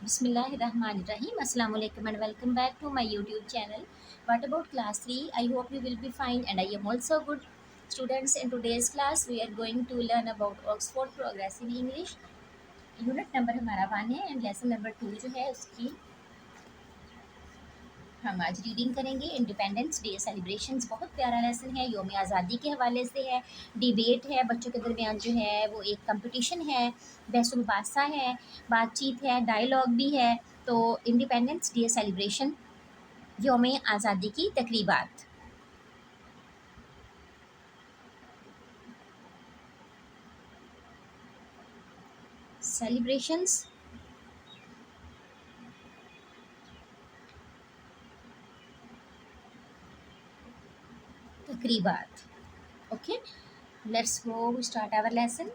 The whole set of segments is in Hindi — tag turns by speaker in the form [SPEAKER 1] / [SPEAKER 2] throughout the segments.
[SPEAKER 1] Bismillahirrahmanirrahim. Assalamu alaikum and welcome back to my YouTube channel. What about class 3? I hope you will be fine and I am also good. Students, in today's class we are going to learn about Oxford Progressive English. Unit number हमारा 1 है एंड लेसन नंबर 2 जो है उसकी हम आज रीडिंग करेंगे। इंडिपेंडेंस डे सेलिब्रेशंस बहुत प्यारा लेसन है, योम आज़ादी के हवाले से है, डिबेट है, बच्चों के दरमियान जो है वो एक कंपटीशन है, बहस मुबासा है, बातचीत है, डायलॉग भी है। तो इंडिपेंडेंस डे सेलिब्रेशन, योम आज़ादी की तकरीबात। सेलिब्रेशंस तकरीबात। Okay, let's go start our lesson.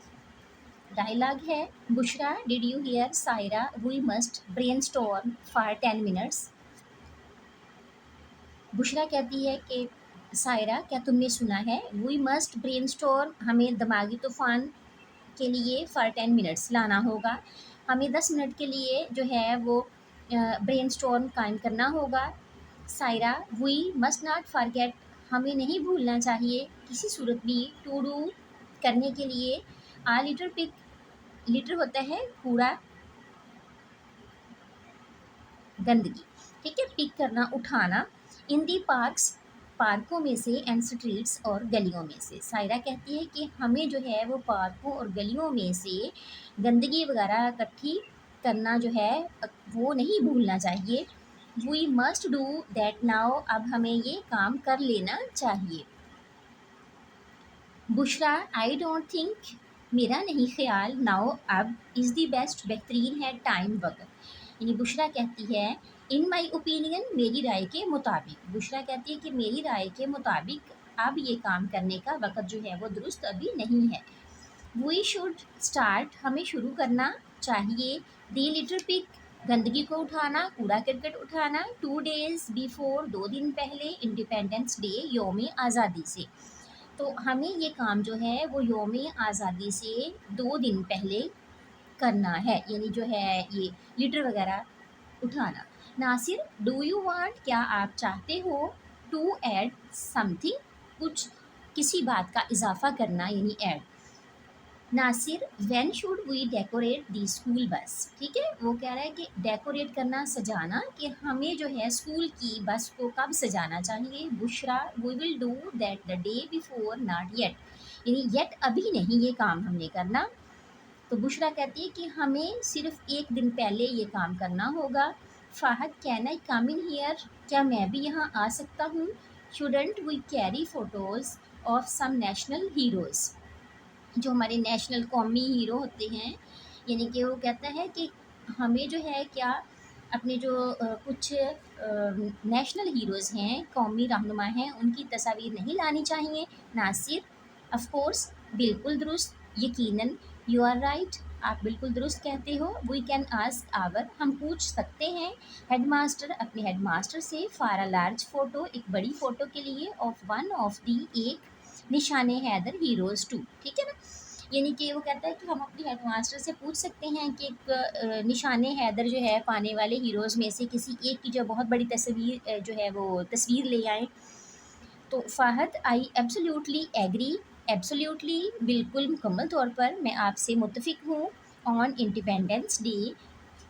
[SPEAKER 1] Dialogue है, Bushra did you hear Saira we must brainstorm for 10 minutes. Bushra कहती है कि सायरा क्या तुमने सुना है, वी मस्ट ब्रेनस्टॉर्म हमें दिमागी तूफान के लिए फॉर 10 मिनट्स लाना होगा, हमें 10 मिनट के लिए जो है वो ब्रेनस्टॉर्म कायम करना होगा। Saira we must not forget हमें नहीं भूलना चाहिए किसी सूरत भी, टू डू करने के लिए, आ लिटर पिक लिटर होता है कूड़ा गंदगी, ठीक है, पिक करना उठाना, इन दी पार्क्स पार्कों में से एंड स्ट्रीट्स और गलियों में से। सायरा कहती है कि हमें जो है वो पार्कों और गलियों में से गंदगी वगैरह इकट्ठी करना जो है वो नहीं भूलना चाहिए। We must do that now अब हमें ये काम कर लेना चाहिए। बुशरा आई डोंट थिंक मेरा नहीं ख्याल, नाउ अब इज़ दी बेस्ट बेहतरीन है टाइम वक्त। यानी बुशरा कहती है इन माई ओपिनियन मेरी राय के मुताबिक, बुशरा कहती है कि मेरी राय के मुताबिक अब ये काम करने का वक्त जो है वो दुरुस्त अभी नहीं है। वी शुड स्टार्ट हमें शुरू करना चाहिए, दी लिटर पिक गंदगी को उठाना, कूड़ा करकट उठाना, 2 डेज बिफोर 2 दिन पहले इंडिपेंडेंस डे योम आज़ादी से। तो हमें ये काम जो है वो योम आज़ादी से 2 दिन पहले करना है, यानी जो है ये लिटर वगैरह उठाना। नासिर डू यू वांट क्या आप चाहते हो, टू ऐड समथिंग कुछ किसी बात का इजाफा करना यानी add. Nasir when should we decorate the school bus, ठीक है, वो कह रहा है कि डेकोरेट करना सजाना, कि हमें जो है स्कूल की बस को कब सजाना चाहिए। Bushra we will do that the day before not yet, यानी येट अभी नहीं ये काम हमने करना। तो बुशरा कहती है कि हमें सिर्फ एक दिन पहले ये काम करना होगा। Fahadh can I come in here क्या मैं भी यहाँ आ सकता हूँ। Shouldn't we carry photos of some national heroes, जो हमारे नेशनल कौमी हीरो होते हैं, यानी कि वो कहता है कि हमें जो है क्या अपने जो कुछ नेशनल हीरोज़ हैं, कौमी रहनुमा हैं, उनकी तस्वीर नहीं लानी चाहिए। नासिर ऑफ कोर्स बिल्कुल दुरुस्त, यकीनन, यू आर राइट आप बिल्कुल दुरुस्त कहते हो। वी कैन आस्क आवर हम पूछ सकते हैं, हेड मास्टर अपने हेड मास्टर से, फॉर अ लार्ज फ़ोटो एक बड़ी फ़ोटो के लिए, ऑफ वन ऑफ दी एक निशाने हैदर हीरोज़ टू, ठीक है ना। यानी कि वो कहता है कि हम अपने हेड मास्टर से पूछ सकते हैं कि एक निशाने हैदर जो है पाने वाले हीरोज़ में से किसी एक की जो बहुत बड़ी तस्वीर जो है वो तस्वीर ले आएँ। तो Fahad I absolutely agree, absolutely बिल्कुल मुकम्मल तौर पर मैं आपसे मुत्तफ़िक हूँ। ऑन इंडिपेंडेंस डे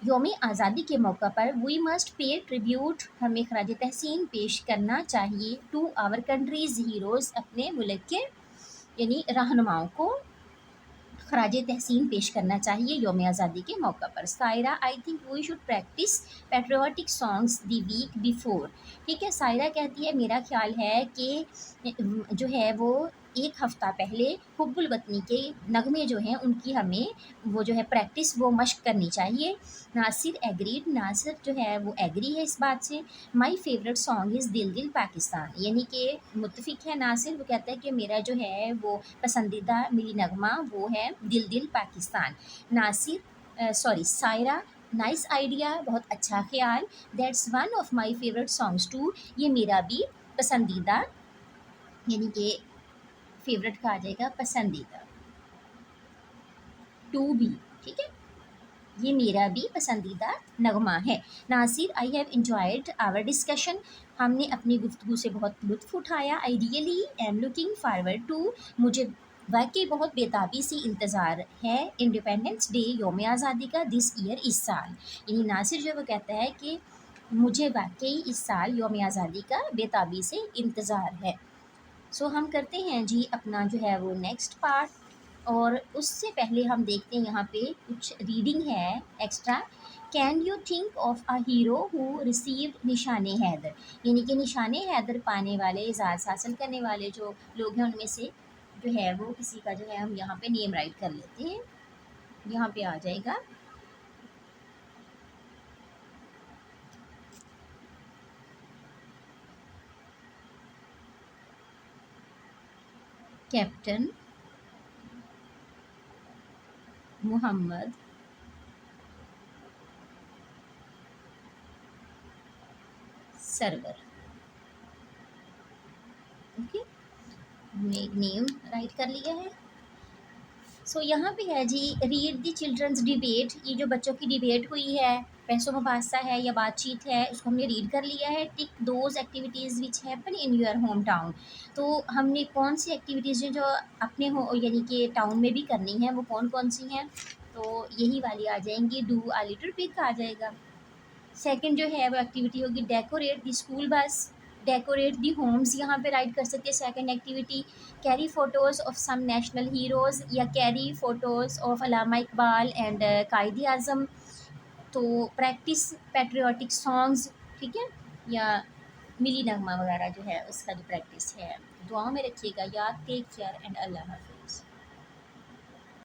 [SPEAKER 1] योम आज़ादी के मौका पर, वी मस्ट पे ट्रिब्यूट हमें खराज तहसीन पेश करना चाहिए, टू आवर कंट्रीज़ हीरोज़ अपने मुल्क के यानी रहनुमाओं को खराज तहसीन पेश करना चाहिए योम आज़ादी के मौका पर। Saira I think we should practise patriotic songs the week before, ठीक है, सायरा कहती है मेरा ख्याल है कि जो है वो एक हफ़्ता पहले हुब्बुल वतनी के नगमे जो हैं उनकी हमें वो जो है प्रैक्टिस वो मश्क करनी चाहिए। नासिर एग्रीड, नासिर जो है वो एग्री है इस बात से। माई फेवरेट सॉन्ग इज़ दिल दिल पाकिस्तान, यानी कि मुत्तफ़िक है नासिर, वो कहता है कि मेरा जो है वो पसंदीदा मेरी नगमा वो है Dil Dil Pakistan. Nasir sorry Saira nice idea बहुत अच्छा ख्याल, that's one of my favourite songs too ये मेरा भी पसंदीदा यानी कि फेवरेट का आ जाएगा पसंदीदा, टू भी, ठीक है। ये मेरा भी पसंदीदा नगमा है। Nasir, I have enjoyed our discussion. हमने अपनी गुफ्तगू से बहुत लुत्फ़ उठाया। I really am looking forward to, मुझे वाक़ई बहुत बेताबी से इंतज़ार है इंडिपेंडेंस डे, यौम आज़ादी का, दिस ईयर, इस साल। यानी नासिर जो है वो कहता है कि मुझे वाक़ई इस साल यौम आज़ादी का बेताबी से इंतज़ार है। सो हम करते हैं जी अपना जो है वो नेक्स्ट पार्ट, और उससे पहले हम देखते हैं यहाँ पे कुछ रीडिंग है extra. Can you think of a hero who received निशान हैदर, यानी कि निशान हैदर पाने वाले, एजाज़ हासिल करने वाले जो लोग हैं उनमें से जो है वो किसी का जो है हम यहाँ पे नेम राइट कर लेते हैं। यहाँ पे आ जाएगा कैप्टन मोहम्मद सरवर। ओके, हमने एक नेम राइट कर लिया है। सो यहाँ पे है जी रीड द चिल्ड्रंस डिबेट, ये जो बच्चों की डिबेट हुई है, बहसो मुबासा है या बातचीत है, उसको हमने रीड कर लिया है। Tick those activities which happen in your home town, तो हमने कौन सी एक्टिविटीज़ जो अपने हो यानी कि टाउन में भी करनी है वो कौन कौन सी हैं, तो यही वाली आ जाएंगी। डू आ लिटिल पिग आ जाएगा। सेकंड जो है वो एक्टिविटी होगी डेकोरेट द स्कूल बस, डेकोरेट दी होम्स, यहाँ पे राइट कर सकते हैं second activity. Carry photos of some national heroes, या carry photos of Allama Iqbal and Quaid Azam. तो प्रैक्टिस पैट्रियाटिक सॉन्ग्स, ठीक है, या मिली नगमा वगैरह जो है उसका जो प्रैक्टिस है। दुआओं में रखिएगा याद। टेक केयर एंड अल्लाह हाफ़िज़।